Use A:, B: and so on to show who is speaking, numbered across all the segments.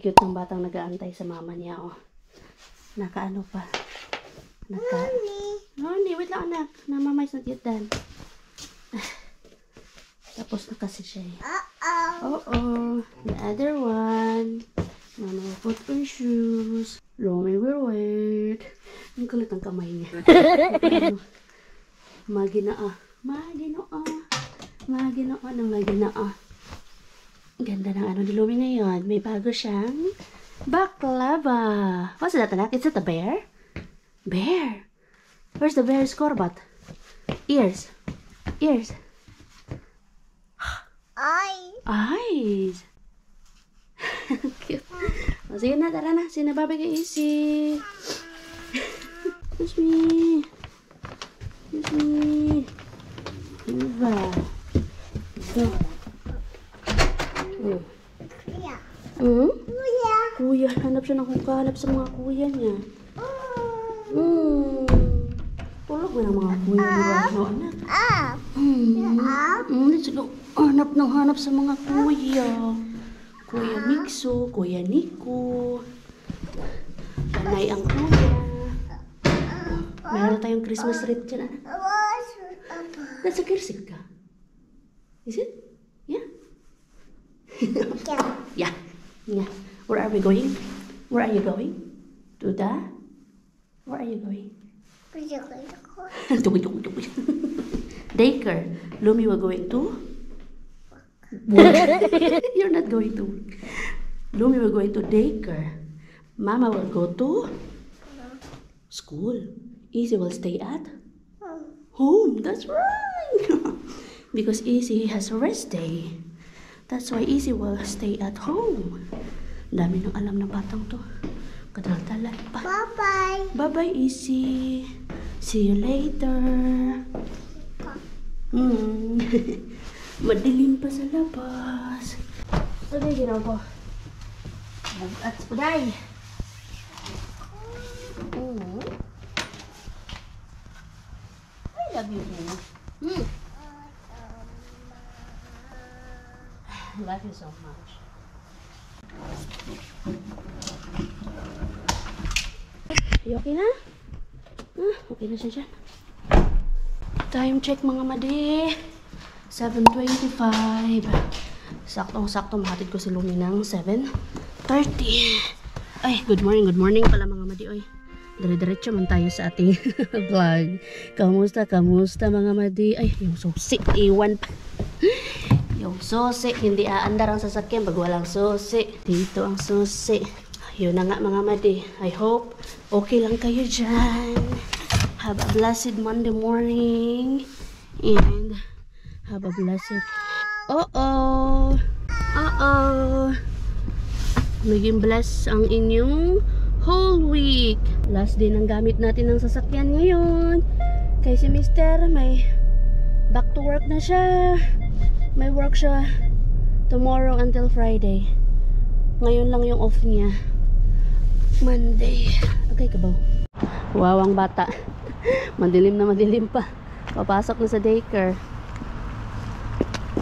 A: cute ng batang nag-aantay sa mama niya, oh. Nakaano pa. Honey, wait lang anak. Na mama is not yet done. Tapos na kasi siya eh. Uh-oh. The other one. Mama will put her shoes. Romy will wait. Ang kulit ang kamay niya. Maginaa. Ganda ng ano ni Lumi ngayon. May bago siyang baklava. What's that, anak? Is it a bear? Bear. Where's the bear's korbat? Ears. Eyes. Cute. O, sige na, tara na. Sinababi kay Isi. Excuse me. Diba? Ito. Kuya. Hanap siya ng hukahanap sa mga kuya niya. Tulog mo ng mga kuya, diba? No, anak. Let's go. Hanap sa mga kuya. Kuya Mixo, Kuya Nico. Panay ang kuya. Meron tayong Christmas wreath dyan, anak. Nasa kirsik ka? Is it? Yeah? Yeah. Where are we going? Where are you going? To the? Where are you going? Daycare. Lumi, we're going to? You're not going to. Lumi, we're going to daycare. Mama will go to school. Izzy will stay at home. That's right. Because Izzy has a rest day. That's why Izzy will stay at home. Dami nang alam ng batang to. Kadaldalan pa. Bye-bye. Bye-bye, Izzy. See you later. Madilim pa sa labas. Sabi, ginawa ko. At puday. I love you, baby. I love you so much. You okay na? Okay na siya dyan. Time check mga madi. 7:25. Saktong-sakto mahatid ko si Lumi ng 7:30. Ay, good morning pala mga madi. Oy, dire-diretso man tayo sa ating vlog. Kamusta mga madi? Ay, yung susi, iwan pa. Yung susi, hindi aandar ang sasakyan pag walang susi. Dito ang susi. Yun na nga mga madi. I hope okay lang kayo dyan. Have a blessed Monday morning. And have a blessed... Maging bless ang inyong whole week. Last day ng gamit natin ng sasakyan ngayon. Kay si Mr. may back to work na siya. May work siya tomorrow until Friday. Ngayon lang yung off niya. Monday. Okay, kabaw. Wow, ang bata. Madilim pa. Papasok na sa daycare.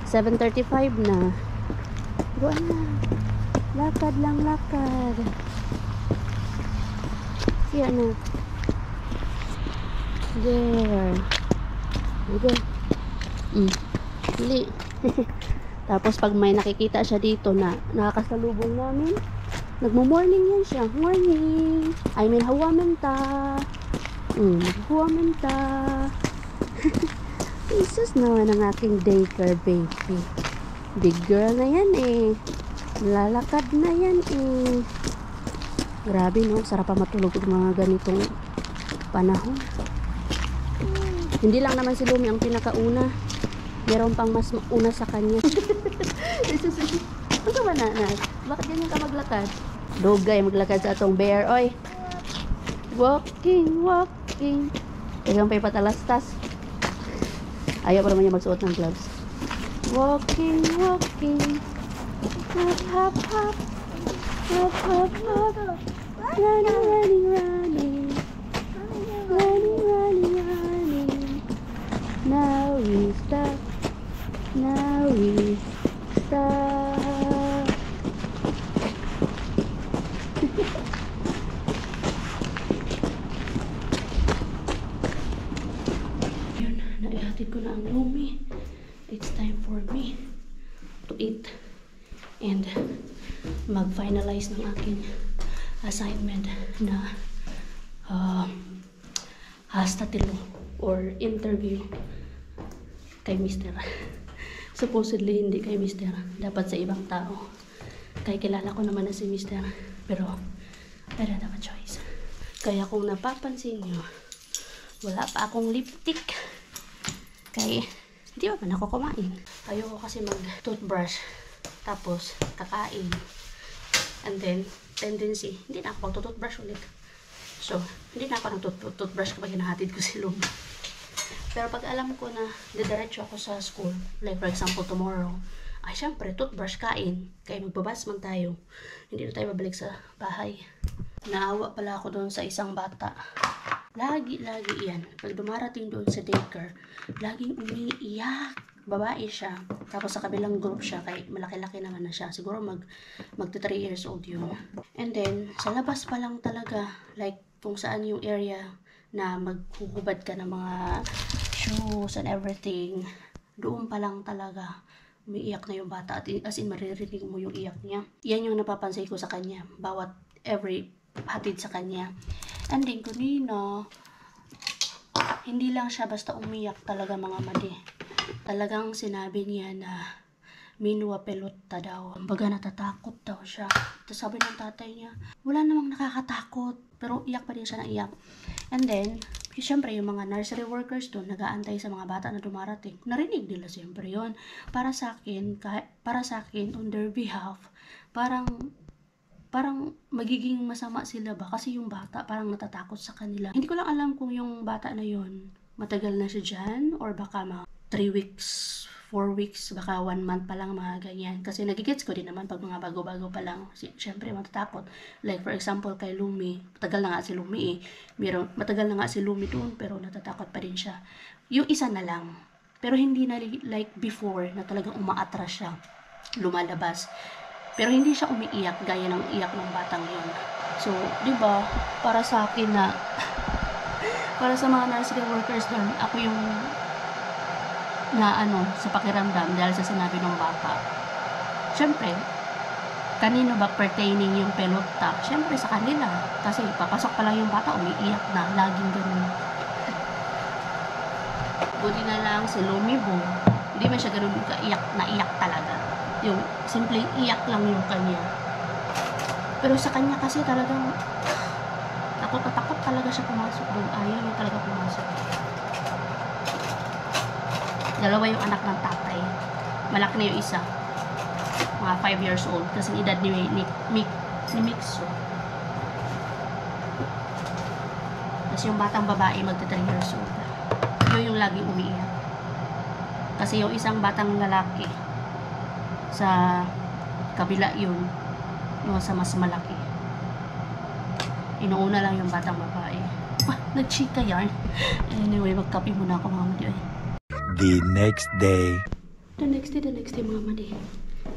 A: 7:35 na. Go na. Lakad lang, lakad. Yan na. There. Go. Hili. Tapos pag may nakikita siya dito na nakakasalubong namin, nagmo-morning yan siya. Morning. I mean, hawamenta. Hawamenta. Jesus naman ang aking daycare baby. Big girl na yan eh. Lalakad na yan eh. Grabe no, sarap pa matulog ng mga ganitong panahon. Hindi lang naman si Lumi ang pinakauna. Meron pang mas una sa kanya. Ano ba na? Bakit ganyan ka maglakad? Dogay maglakad sa atong bear. Oy. Walking. Kaya pa ipatalastas. Ayaw pa naman niya magsuot ng gloves. Walking. Hop. Running. Now we stop. Ihatid ko na ang Lumi. It's time for me to eat and mag-finalize ng aking assignment na hastatilo or interview kay Mr. Supposedly hindi kay Mr. Dapat sa ibang tao. Kaya kilala ko naman na si Mr. Pero I don't have a choice. Kaya kung napapansin nyo, wala pa akong lipstick. Kaya hindi pa man ako kumain. Ayoko kasi mag-toothbrush. Tapos kakain. And then, tendency, hindi na ako mag-toothbrush ulit. So, hindi na ako nag-toothbrush kapag hinahatid ko si Lumi. Pero pag alam ko na didiretso ako sa school, like for example tomorrow, ay syempre, toothbrush, kain. Kaya magbabas man tayo. Hindi na tayo babalik sa bahay. Naawa pala ako doon sa isang bata. Lagi yan. Pag dumarating doon sa daycare, laging umiiyak. Babae siya. Tapos sa kabilang group siya, kaya malaki-laki naman na siya. Siguro magta 3 years old yun. And then, sa labas pa lang talaga, like kung saan yung area na maghuhubad ka ng mga shoes and everything, doon pa lang talaga umiiyak na yung bata. As in, maririnig mo yung iyak niya. Yan yung napapansin ko sa kanya. Bawat every hatid sa kanya. And then, kanina, hindi lang siya basta umiyak talaga mga madi. Talagang sinabi niya na minwa pelota daw. Baga natatakot daw siya. Tapos sabi ng tatay niya, wala namang nakakatakot. Pero iyak pa din siya ng iyak. And then, siyempre yung mga nursery workers doon, nag-aantay sa mga bata na dumarating. Narinig nila siyempre yun. Para sa akin, on their behalf, parang magiging masama sila ba? Kasi yung bata parang natatakot sa kanila. Hindi ko lang alam kung yung bata na yun, matagal na siya dyan, or baka 3 weeks, 4 weeks, baka 1 month pa lang, mga ganyan. Kasi nagigets ko din naman pag mga bago-bago pa lang. Siyempre, matatakot. Like, for example, kay Lumi. Matagal na nga si Lumi eh. Matagal na nga si Lumi doon, pero natatakot pa din siya. Yung isa na lang. Pero hindi na like before, na talagang umaatras siya. Lumalabas. Pero hindi siya umiiyak, gaya ng iyak ng batang yun. So, di ba para sa akin na, para sa mga nursery workers doon, ako yung sa pakiramdam dahil sa sinabi ng bata. Siyempre, kanino ba pertaining yung pelota? Siyempre sa kanila. Kasi papasok pa lang yung bata, umiiyak na. Laging ganun. Buti na lang si Lumibo. Hindi man siya ganun kaiyak na iyak talaga. Yung simpleng iyak lang yung kanya. Pero sa kanya kasi talagang takot na takot talaga siya pumasok doon. Ayaw niya talaga pumasok. Dalawa yung anak ng tatay. Malaki na yung isa. Mga 5 years old. Kasi edad ni Mixo. Tapos yung batang babae magta 3 years old. Yun yung laging umiiyak. Kasi yung isang batang lalaki sa kabila yun. Yung sa mas malaki. Inuuna lang yung batang babae. Nagchika yan. Anyway, magkape muna ako mga madi.
B: The next day.
A: The next day mga madi.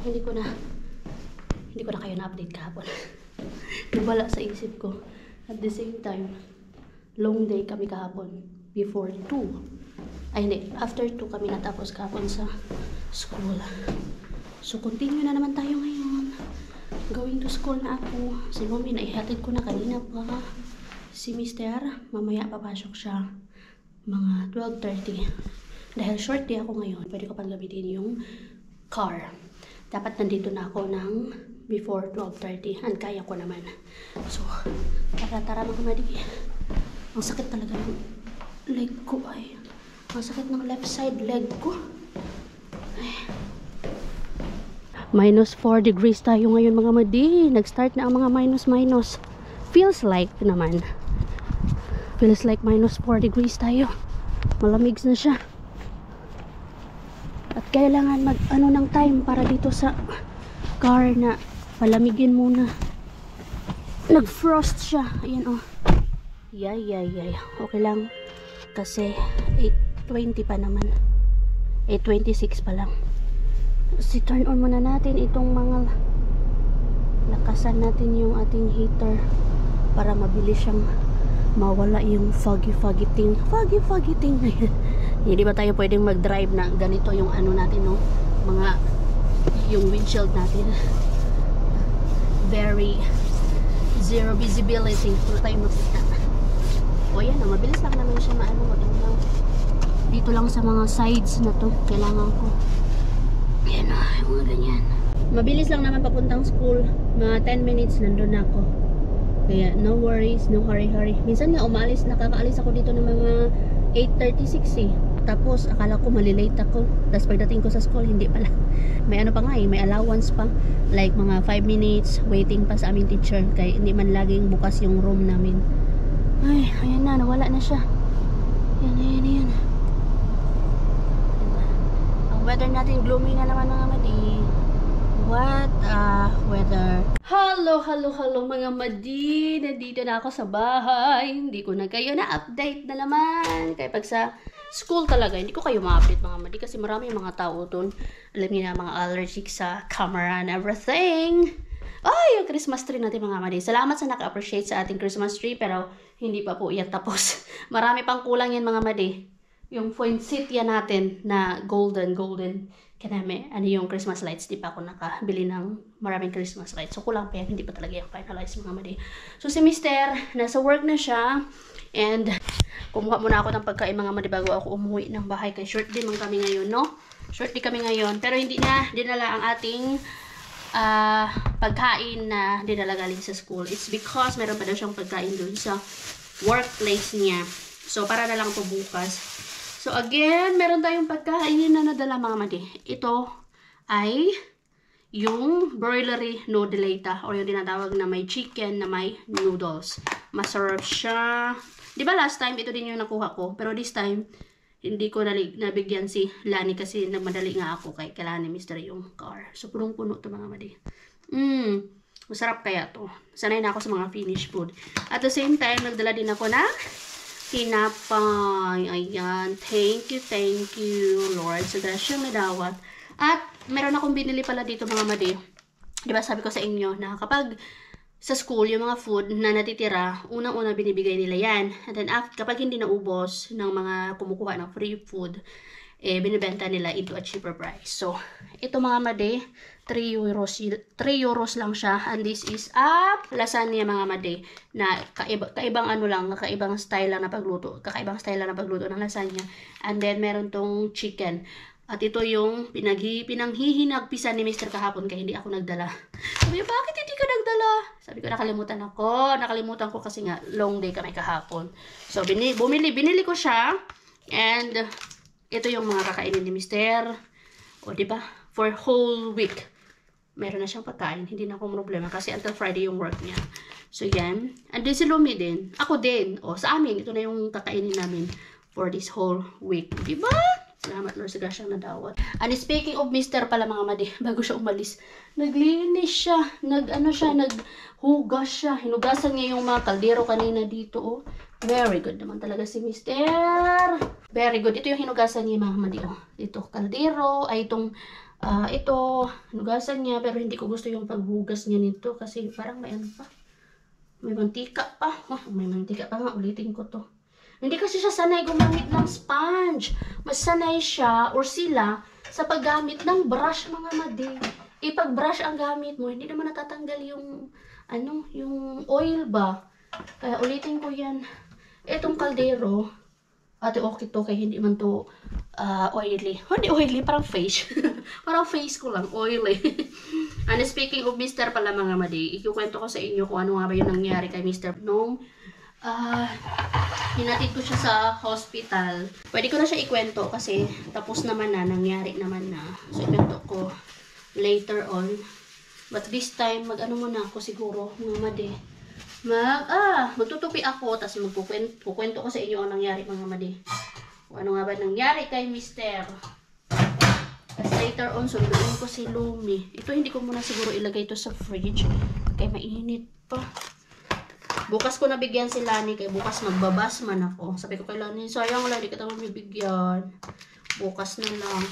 A: Hindi ko na kayo na-update kahapon. Nabala sa isip ko. At the same time, long day kami kahapon. Before 2. Ay hindi, after 2 kami natapos kahapon sa school. So, continue na naman tayo ngayon. Going to school na ako. Si Lumi, naihatid ko na kanina pa. Si Mr. Mamaya papasok siya. Mga 12:30. Dahil short day ako ngayon, pwede ko pang gamitin yung car. Dapat nandito na ako ng before 12:30. And kaya ko naman. So, tara mga madi. Ang sakit talaga ng leg ko ay. Ang sakit ng left side leg ko. Ay. -4 degrees tayo ngayon mga madi. Nag-start na ang mga minus. Feels like naman. Feels like -4 degrees tayo. Malamig na siya. At kailangan ng time para dito sa car na palamigin muna. Nag-frost siya. Ayan oh. Yay. Okay lang. Kasi 8:20 pa naman. 8:26 pa lang. So, turn on muna natin itong mga lakasan natin yung ating heater para mabilis siyang mawala yung foggy thing Hindi ba tayo pwedeng mag-drive na ganito yung ano natin, no? Yung windshield natin. Very zero visibility. Wala tayong makita. O yan, mabilis lang naman siya magandang. Dito lang sa mga sides na to, kailangan ko. Yan o, yung mga ganyan. Mabilis lang naman papuntang school. Mga 10 minutes nandun ako. Kaya no worries, no hurry. Minsan nga nakakaalis ako dito ng mga 8:36 eh. Tapos akala ko malilate ako. Tapos pagdating ko sa school, hindi pala. May ano pa nga eh, may allowance pa. Like mga 5 minutes waiting pa sa aming teacher. Kaya hindi man laging bukas yung room namin. Ay, ayan na, nawala na siya. Ayan. Ang weather natin, gloomy na naman mga madi. What weather. Hello mga madi. Nandito na ako sa bahay. Hindi ko na kayo na-update na naman. Kaya pag sa school talaga, hindi ko kayo ma-update mga madi. Kasi marami yung mga tao dun. Alam niyo na, mga allergic sa camera and everything. Ay, yung Christmas tree natin mga madi. Salamat sa naka-appreciate sa ating Christmas tree. Pero hindi pa po yan tapos. Marami pang kulang yan mga madi. Yung poinsettia natin na golden. Kanami, ano yung Christmas lights, di pa ako nakabili ng maraming Christmas lights. So, kulang pa yan, hindi pa talaga yung finalize mga madi. So, si Mister, nasa work na siya. And, kumuha muna ako ng pagkain mga madi bago ako umuwi ng bahay. Kaya short day man kami ngayon, no? Short day kami ngayon. Pero hindi na dinala ang ating pagkain na dinala galing sa school. It's because meron pa daw siyang pagkain dun sa workplace niya. So, para na lang po bukas. So, again, meron tayong pagkain na nadala mga madi. Ito ay yung broilery noodleita or yung tinatawag na may chicken na may noodles. Masarap siya. Di ba last time, ito din yung nakuha ko. Pero this time, hindi ko nabigyan si Lani kasi nagmadali nga ako kay kailangan ni Mr. yung car. So, punong-puno to mga madi. Masarap kaya to. Sanay na ako sa mga Finnish food. At the same time, nagdala din ako ng tinapay. Ayan. Thank you, Lord. So, grasyang nadawat. At, meron akong binili pala dito mga madi. Diba sabi ko sa inyo na kapag sa school, yung mga food na natitira, unang-una binibigay nila yan. And then, kapag hindi naubos ng mga kumukuha ng free food, binibenta nila into a cheaper price. So, ito mga madi, 3 euros lang siya. And this is a lasagna mga madi na kakaibang style lang na pagluto. Kakaibang style lang na pagluto ng lasagna. And then meron tong chicken. At ito yung pinanghihinagpisan ni Mr. kahapon kaya hindi ako nagdala. Sabi niya, bakit hindi ka nagdala? Sabi ko, nakalimutan ko kasi nga long day kami kahapon. So, binili ko siya. And ito yung mga kakainin ni Mr. O, diba? For whole week. Meron na siyang pagkain. Hindi na akong problema kasi until Friday yung work niya. So, yan. And then si Lumi din. Ako din. O, sa amin. Ito na yung kakainin namin for this whole week. Diba? Salamat Lord sa grasyang nadawat. And speaking of Mr. pala mga madi, bago siya umalis, naglinis siya. Naghugas siya. Hinugasan niya yung mga kaldero kanina dito. Oh. Very good naman talaga si Mr. Very good. Ito yung hinugasan niya mga madi. Oh. Ito, kaldero. Ay, ito, hinugasan niya. Pero hindi ko gusto yung paghugas niya nito. Kasi parang may ano pa. May mantika pa. Oh, may mantika pa nga. Ulitin ko to. Hindi kasi siya sanay gumamit ng sponge. Mas sanay siya or sila sa paggamit ng brush mga madi. Pag brush ang gamit mo, hindi naman natatanggal yung yung oil ba. Kaya ulitin ko yan. Etong kaldero, ate okay to kaya hindi man to oily. Hindi oily, parang face. Parang face ko lang, oily. And speaking of Mr. pala mga madi, ikukwento ko sa inyo kung ano nga ba yung nangyari kay Mr. Nung hinatid ko siya sa hospital. Pwede ko na siya ikwento kasi tapos naman na, nangyari naman na. So, ikwento ko later on. But this time, mag-ano muna ako siguro, mga madi. Magtutupi ako, tapos magkukwento ko sa inyo ang nangyari, mga madi. Kung ano nga ba nangyari kay Mr. Tapos later on, sunduin ko si Lumi. Ito, hindi ko muna siguro ilagay ito sa fridge. Kaya mainit pa. Bukas ko nabigyan si Lani, kaya bukas magbabas man ako. Sabi ko kay Lani, sayang lang, di kita mabibigyan. Bukas na lang.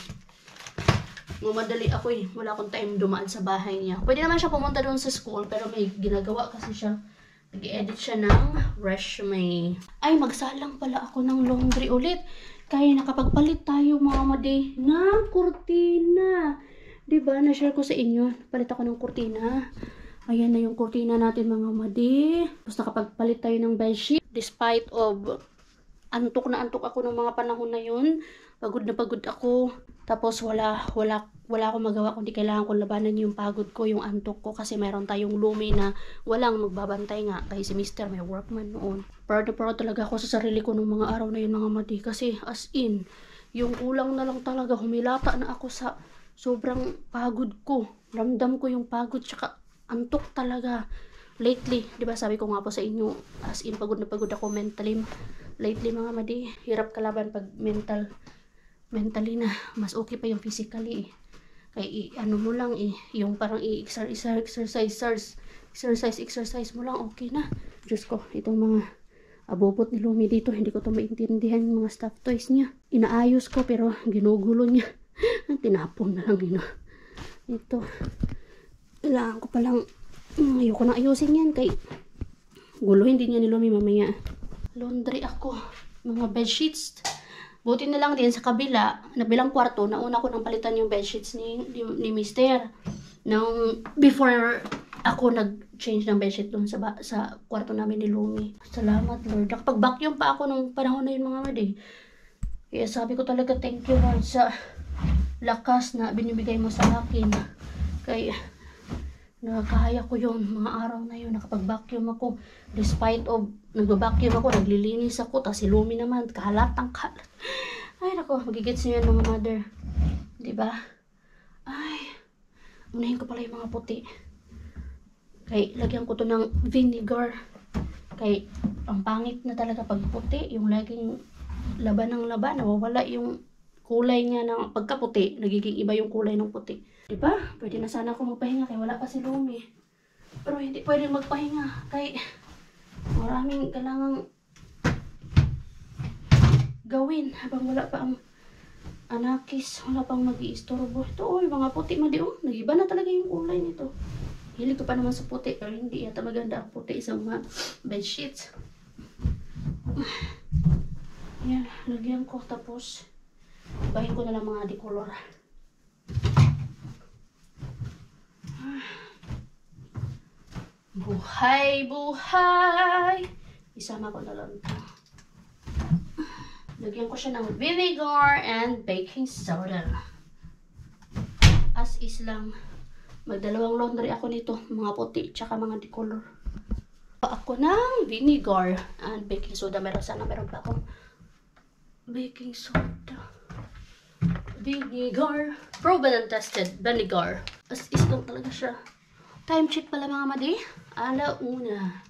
A: Madali ako eh. Wala akong time dumaan sa bahay niya. Pwede naman siya pumunta doon sa school, pero may ginagawa kasi siya. Nag-edit siya ng resume. Ay, magsalang pala ako ng laundry ulit. kaya nakapagpalit tayo mga madi ng kurtina. Diba? Na-share ko sa inyo. Palit ako ng kurtina. Ayan na yung kurtina natin mga madi. Tapos nakapagpalit tayo ng bedsheet. Despite of antok na antok ako ng mga panahon na yun. Pagod na pagod ako. Tapos wala akong magawa kundi kailangan kong labanan yung pagod ko, yung antok ko. Kasi meron tayong lumi na walang magbabantay nga. Kaya si Mr. may workman noon. Proud na proud talaga ako sa sarili ko nung mga araw na yun mga madi. Kasi as in, yung kulang na lang talaga. Humilata na ako sa sobrang pagod ko. Ramdam ko yung pagod tsaka antok talaga. Lately, di ba sabi ko nga po sa inyo, as in pagod na pagod ako mentally. Lately mga madi, hirap kalaban pag mentally na. Mas okay pa yung physically eh. Kaya ano mo lang eh, yung parang exercise mo lang, okay na. Diyos ko, itong mga abobot ni Lumi dito, hindi ko to maintindihan yung mga stuffed toys niya. Inaayos ko pero ginugulo niya. Tinapon na lang yun. Ito, kailangan ko palang, ayoko na ayusin yan kay guluhin din niya ni Lumi mamaya. Laundry ako, mga bedsheets. Buti na lang din sa kabila, nabilang kwarto, nauna ko nang palitan yung bedsheets ni Mister. Nung before ako nag-change ng bedsheet doon sa kwarto namin ni Lumi. Salamat Lord. Nakapag-vacuum pa ako nung panahon na yun mga madi. Kaya sabi ko talaga thank you Lord sa lakas na binibigay mo sa akin. Kaya nakakaya ko yun mga araw na yun. Nakapag-vacuum ako. Despite of nagba-vacuum ako, naglilinis ako. Tapos si Lumi naman, kahalatang kalat. Ay nako, magigits niyo yan mga mother. Diba? Ay, unahin ko pala yung mga puti. Kay lagyan ko to ng vinegar. Kay ang pangit na talaga pag puti. Yung laging laban ng laban. Nawawala yung kulay niya ng pagkaputi. Nagiging iba yung kulay ng puti. Diba? Pwede na sana ako magpahinga kay wala pa si Lumi. Pero hindi pwedeng magpahinga kay maraming kailangang gawin habang wala pa ang anakis. Wala pang mag-iistorbo. Ito oh, yung mga puti madi oh. Nagiba na talaga yung kulay nito. Hilig ko pa naman sa puti. Pero hindi yata maganda ang puti sa mga bedsheets. Yan, lagyan ko tapos bahin ko na lang mga decolor. Buhay, buhay! Isama ko na lang ito. Lagyan ko siya ng vinegar and baking soda. As is lang. Magdalawang laundry ako nito. Mga puti, tsaka mga decolor. Ako ng vinegar and baking soda. Meron pa akong baking soda. Vinegar. Proven and tested. Vinegar. As is lang talaga siya. Time check pala mga madi. Alauna.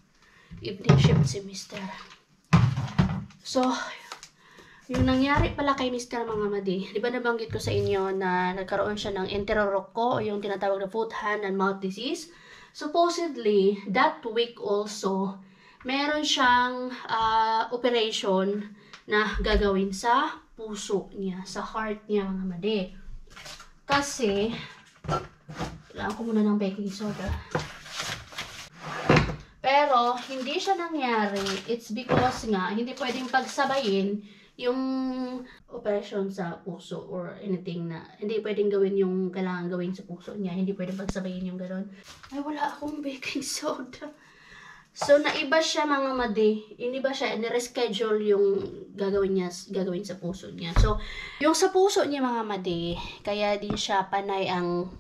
A: Evening shift si Mr. So, yung nangyari pala kay Mr. mga madi. Di ba nabanggit ko sa inyo na nagkaroon siya ng enterorocco o yung tinatawag na foot, hand, and mouth disease. Supposedly, that week also, meron siyang operation na gagawin sa puso niya, sa heart niya mga madi. Kasi, kailangan ko muna ng baking soda. Pero, hindi siya nangyari. It's because nga, hindi pwedeng pagsabayin yung operation sa puso or anything na hindi pwedeng gawin yung kailangan gawin sa puso niya. Hindi pwedeng pagsabayin yung gano'n. Ay, wala akong baking soda. So, naiba siya mga madi. Iniba siya, nireschedule yung gagawin sa puso niya. So, yung sa puso niya mga madi, kaya din siya panay ang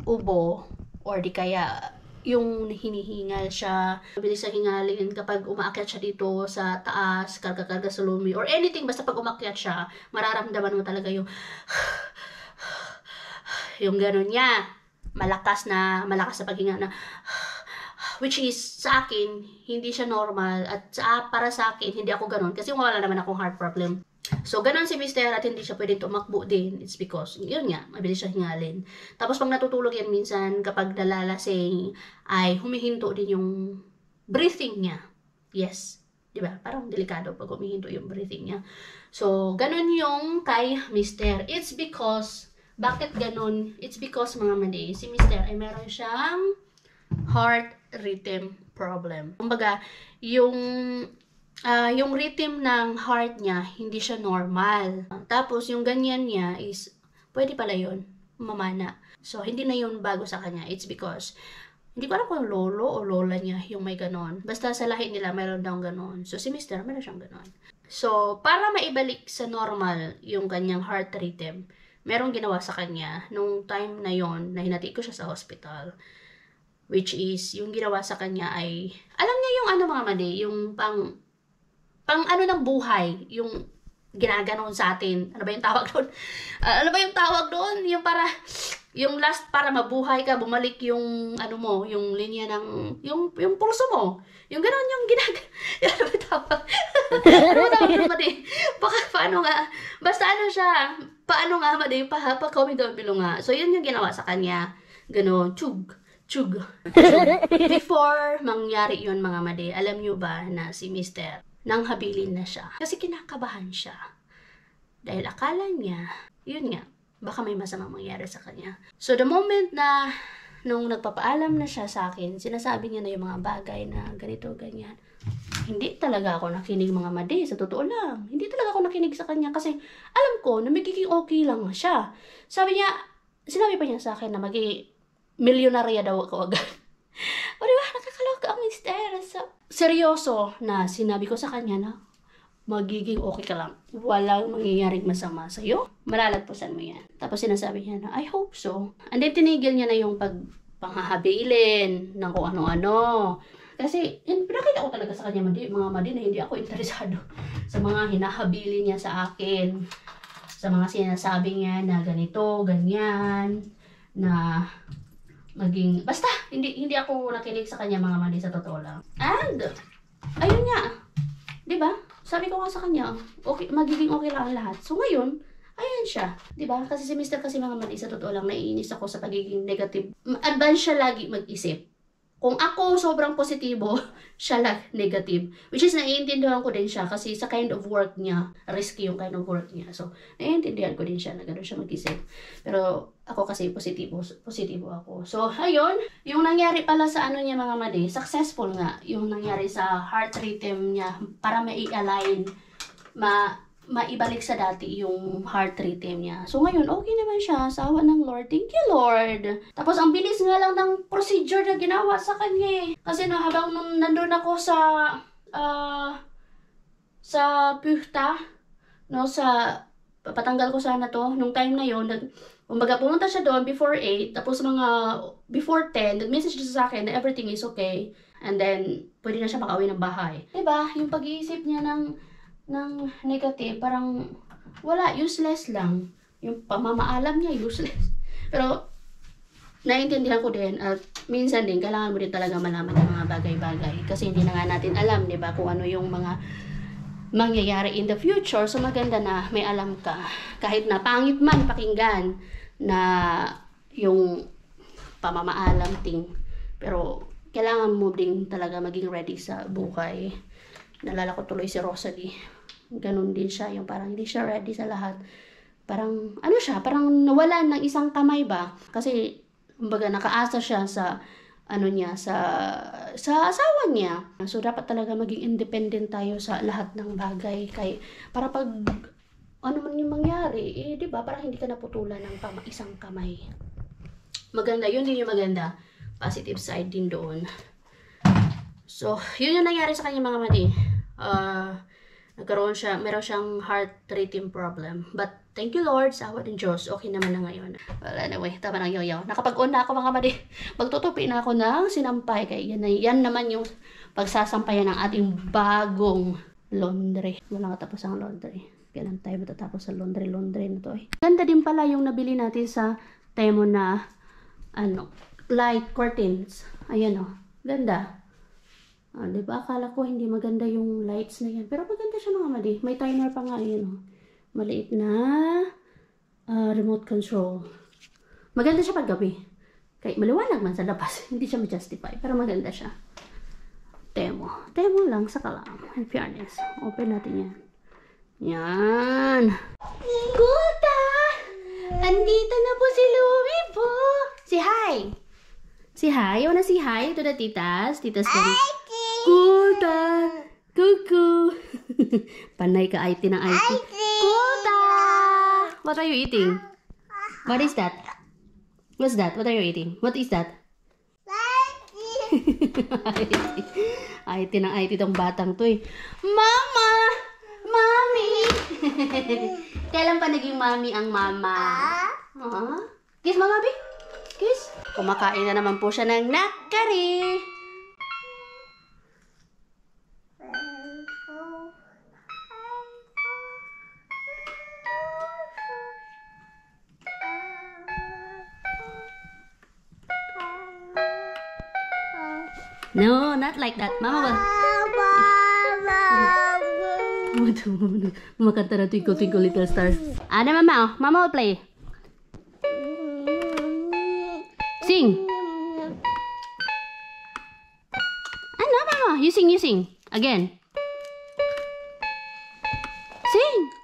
A: ubo or di kaya yung hinihingal siya, mabilis sa hingalin kapag umaakyat siya dito sa taas, karga-karga sa Lumi, or anything, basta pag umakyat siya, mararamdaman mo talaga yung gano'n niya. Malakas na paghinga na, which is, sa akin, hindi siya normal, at para sa akin, hindi ako gano'n, kasi wala naman akong heart problem. So, ganun si Mr. at hindi siya pwede tumakbo din. It's because, yun nga, mabilis siya hingalin. Tapos, pag natutulog yan minsan, kapag nalalasing, ay humihinto din yung breathing niya. Yes. Diba? Parang delikado pag humihinto yung breathing niya. So, ganun yung kay Mr. It's because, bakit ganun? It's because, mga madi, si Mr. ay meron siyang heart rhythm problem. Kumbaga, yung yung rhythm ng heart niya, hindi siya normal. Tapos, yung ganyan niya is, pwede pala yun, mamana. So, hindi na yun bago sa kanya. It's because, hindi ko alam kung lolo o lola niya yung may ganon. Basta sa lahi nila, mayroon daw ganon. So, si Mr. meron siyang ganon. So, para maibalik sa normal yung kanyang heart rhythm, merong ginawa sa kanya nung time na yon na hinatid ko siya sa hospital. Which is, yung ginawa sa kanya ay, alam niya yung ano mga mali, yung pang ano ng buhay, yung ginaganon sa atin. Ano ba yung tawag doon? Ano ba yung tawag doon? Yung para, yung last para mabuhay ka, bumalik yung, ano mo, yung linya ng, yung pulso mo. Yung ganon yung ano ba yung tawag? Ano ba tawag doon, madi? Paano nga? Basta ano siya, paano nga, madi? Pa-comment doon below nga. So, yun yung ginawa sa kanya. Ganon, chug. So, before mangyari yun mga madi, alam nyo ba na si Mr. nang habilin na siya? Kasi kinakabahan siya. Dahil akala niya, yun nga, baka may masamang mangyari sa kanya. So, the moment na, nung nagpapaalam na siya sa akin, sinasabi niya na yung mga bagay na ganito, ganyan. Hindi talaga ako nakinig mga madi, sa totoo lang. Hindi talaga ako nakinig sa kanya kasi alam ko na magiging okay lang siya. Sabi niya, sinabi pa niya sa akin na magiging milyonarya daw ako agad. O diba, nakakaloka ang mister. So, seryoso na sinabi ko sa kanya na magiging okay ka lang. Walang mangyayaring masama sa'yo. Malalagpasan mo yan. Tapos sinasabi niya na, I hope so. And then tinigil niya na yung pangahabilin ng kung ano-ano. Kasi, pinakita ko talaga sa kanya, mga madi na hindi ako interesado sa mga hinahabilin niya sa akin. Sa mga sinasabi niya na ganito, ganyan, na maging, basta, hindi ako nakinig sa kanya mga mali sa totoo lang. And, ayun nga, diba? Sabi ko nga sa kanya, okay, magiging okay lang ang lahat. So ngayon, ayan siya. Diba? Kasi si Mr. kasi mga mali sa totoo lang, naiinis ako sa pagiging negative. Advance siya lagi mag-isip. Kung ako sobrang positibo, siya lang negative. Which is, naiintindihan ko din siya kasi sa kind of work niya, risky yung kind of work niya. So, naiintindihan ko din siya na gano'n siya mag-isip. Pero, ako kasi positibo ako. So, ayun, yung nangyari pala sa ano niya mga madi, successful nga yung nangyari sa heart rhythm niya para mai-align, maibalik sa dati yung heart rhythm niya. So, ngayon, okay naman siya. Sa awa ng Lord. Thank you, Lord. Tapos, ang bilis nga lang ng procedure na ginawa sa kanya. Kasi no, habang nandun ako sa puhta, no, patanggal ko sana to, nung time na yon, kumbaga pumunta siya doon before 8, tapos mga before 10, nag-message siya sa akin na everything is okay. And then, pwede na siya makauwi ng bahay. Diba? Yung pag-iisip niya ng negative, parang wala, useless lang. Yung pamamaalam niya, useless. Pero, naiintindihan ko din, at minsan din, kailangan mo din talaga malaman yung mga bagay-bagay. Kasi hindi na nga natin alam, di ba, kung ano yung mga mangyayari in the future. So, maganda na may alam ka. Kahit na pangit man pakinggan na yung pamamaalam ting. Pero, kailangan mo din talaga maging ready sa buhay. Nalala ko tuloy si Rosalie. Ganun din siya, yung parang hindi siya ready sa lahat. Parang, ano siya, parang nawalan ng isang kamay ba? Kasi, kumbaga, nakaasa siya sa, ano niya, sa asawa niya. So, dapat talaga maging independent tayo sa lahat ng bagay. Para pag, ano man yung mangyari, di ba, parang hindi ka naputulan ng isang kamay. Maganda, yun din yung maganda. Positive side din doon. So, yun yung nangyari sa kanya mga madi. Meron siyang heart rhythm problem. But, thank you Lord, sa awa ng Diyos, okay naman na ngayon. Well, anyway, tama ng yoyaw. Nakapag-on na ako mga madi. Magtutupi na ako ng sinampay. Kaya yan naman yung pagsasampayan ng ating bagong laundry. Wala katapos ang laundry. Kailan tayo matatapos sa laundry na to eh. Ganda din pala yung nabili natin sa Temo na light curtains. Ayan o. Ganda. Diba? Akala ko hindi maganda yung lights na yan. Pero maganda siya mga madi. May timer pa nga yun. Maliit na remote control. Maganda siya pag gabi. Kahit maliwanag man sa labas. Hindi siya ma-justify. Pero maganda siya. Temo. Temo lang. Saka lang. In fairness. Open natin yan. Yan. Guta! Andito na po si Louie po. Si hi. Si hi. You wanna say hi to the titas? Titas. Hi, Guta! Kuku. Panay ka IT ng IT. Kuta! What are you eating? What is that? What's that? What are you eating? What is that? IT ng IT tong batang to eh. Mama! Mami! Kailan pa naging mami ang mama? Kiss mama, Bi? Kiss? Kumakain na naman po siya ng nakari. No, not like that. Mama will... Kumakanta na Twinkle Twinkle Little Star. Ano mama? Oh. Mama will play. Sing. Ano mama? You sing, you sing. Again. Sing.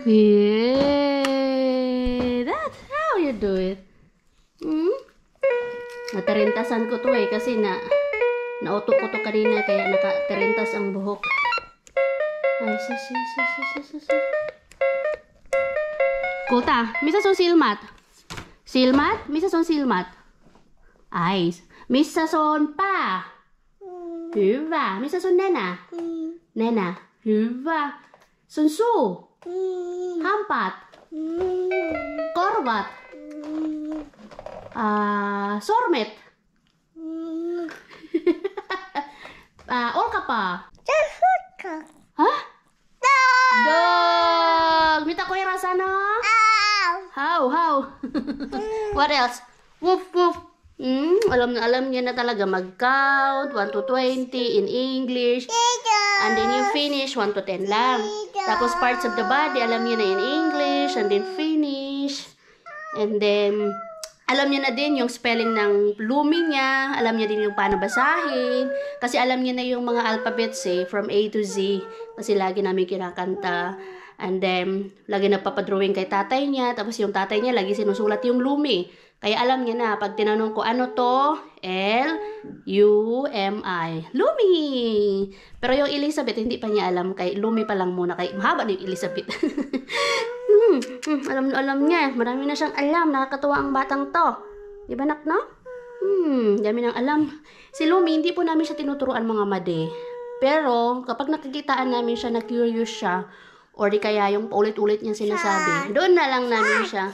A: Yeah, that's how you do it. Natarintasan ko to eh kasi nautok ko to kanina kaya nakatarintas ang buhok. Ay, sus. Kulta, misa son silmat. Silmat? Misa son silmat. Ay, misa son pa. Hyvä. Misa son nena. Nena. Hyvä. Son suu. Hampaat. Korvat. Sormet. Olkapaa. Hah? Dog. Minta ko yung rasa no? How? What else? Woof, woof. Alam niya na talaga mag-count. 1 to 20 in English. And then you finish 1 to 10 lang. Tapos parts of the body, alam niya na in English. And then finish. And then, alam niya na din yung spelling ng lumi niya. Alam niya din yung paano basahin. Kasi alam niya na yung mga alphabets eh, from A to Z. Kasi lagi namin kinakanta. And then, lagi nagpapadrawing kay tatay niya. Tapos yung tatay niya, lagi sinusulat yung lumi. Kaya alam niya na, pag tinanong ko, ano to? L-U-M-I. Lumi! Pero yung Elizabeth, hindi pa niya alam. Kay Lumi pa lang muna. Kay mahaba na yung Elizabeth. Alam niya. Marami na siyang alam. Nakakatuwa ang batang to. Di ba, nak, no? Dami nang alam. Si Lumi, hindi po namin siya tinuturuan mga made. Pero, kapag nakikitaan namin siya, na-curious siya, or di kaya yung ulit-ulit niya sinasabi, doon na lang namin siya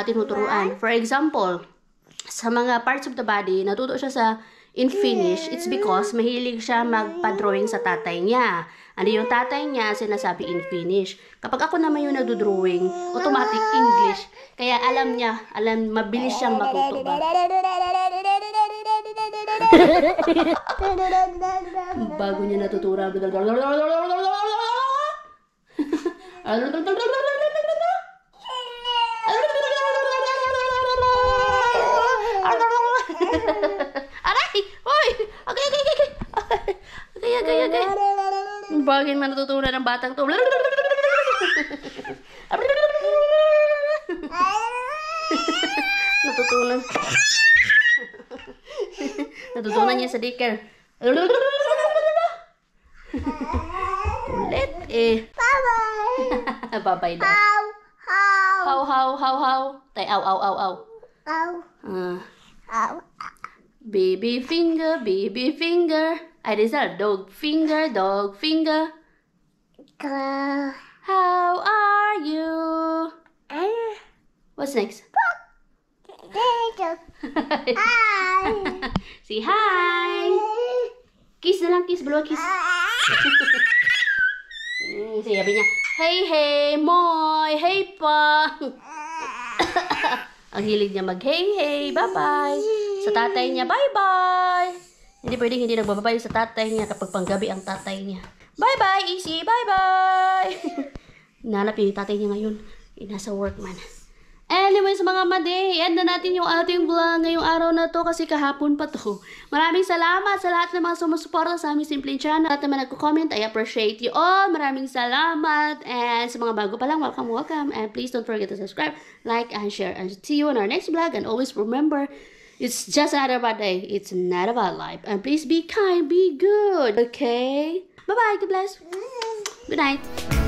A: tinuturuan. For example, sa mga parts of the body, natuto siya sa in Finnish. It's because mahilig siya magpa-drawing sa tatay niya. Ano yung tatay niya, sinasabi in Finnish. Kapag ako naman yung nagdo-drawing, automatic English. Kaya alam niya, mabilis siyang matuto ba. Bago niya natutura. Aray! Hoy! Okay. Bagay man natutunan ng batang to. Natutunan niya sa daycare. Kulit eh. Bye-bye daw. How. Tay, aw. Baby finger. I deserve dog finger. How are you? What's next? Say hi. Kiss na lang, kiss. Blow kiss. Sabi niya, hey, moy, hey pa. Ang hilig niya mag hey, bye-bye. Sa tatay niya, bye-bye. Hindi pwedeng hindi nagbababayo sa tatay niya kapag panggabi ang tatay niya. Bye-bye, Easy! Bye-bye! Nanap yung tatay niya ngayon. Nasa work man. Anyways, mga madi, end na natin yung ating vlog ngayong araw na to kasi kahapon pa to. Maraming salamat sa lahat ng mga sumusuporta sa aming simpleng channel. At naman nagko-comment, I appreciate you all. Maraming salamat. And sa mga bago pa lang, welcome. And please don't forget to subscribe, like, and share. And see you in our next vlog. And always remember, it's just another bad day. It's not about life. And please be kind, be good. Okay? Bye-bye. God bless. Good night.